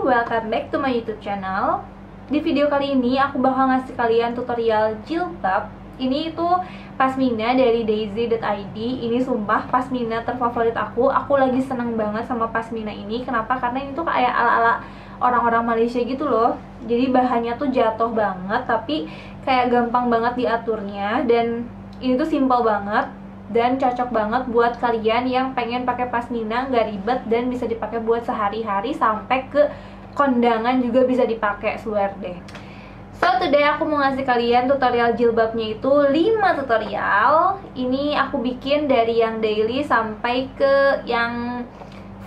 Welcome back to my YouTube channel. Di video kali ini aku bakal ngasih kalian tutorial jilbab. Ini itu pashmina dari daisy.id. Ini sumpah pashmina terfavorit aku. Aku lagi seneng banget sama pashmina ini. Kenapa? Karena ini tuh kayak ala-ala orang-orang Malaysia gitu loh. Jadi bahannya tuh jatuh banget, tapi kayak gampang banget diaturnya. Dan ini tuh simple banget dan cocok banget buat kalian yang pengen pakai pashmina, nggak ribet dan bisa dipakai buat sehari-hari sampai ke kondangan juga bisa dipakai, swear deh. So today aku mau ngasih kalian tutorial jilbabnya itu 5 tutorial. Ini aku bikin dari yang daily sampai ke yang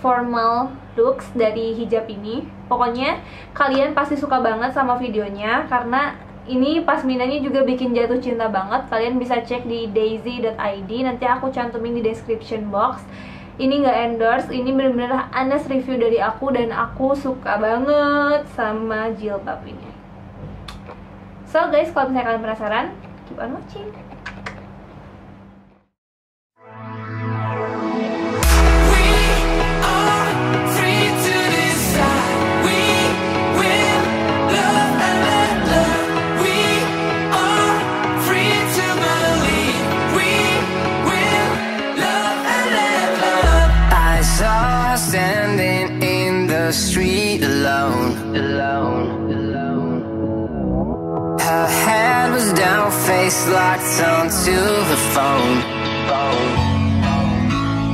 formal looks dari hijab ini. Pokoknya kalian pasti suka banget sama videonya karena ini pashminanya juga bikin jatuh cinta banget. Kalian bisa cek di daisy.id, nanti aku cantumin di description box. Ini nggak endorse, ini bener-bener honest review dari aku dan aku suka banget sama jilbab ini. So guys, kalau misalnya kalian penasaran, keep on watching. Standing in the street alone. Her head was down, face locked onto her phone.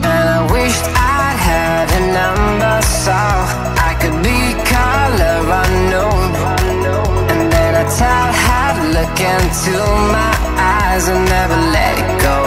And I wished I had a number so I could be color unknown. And then I tell her to look into my eyes and never let it go.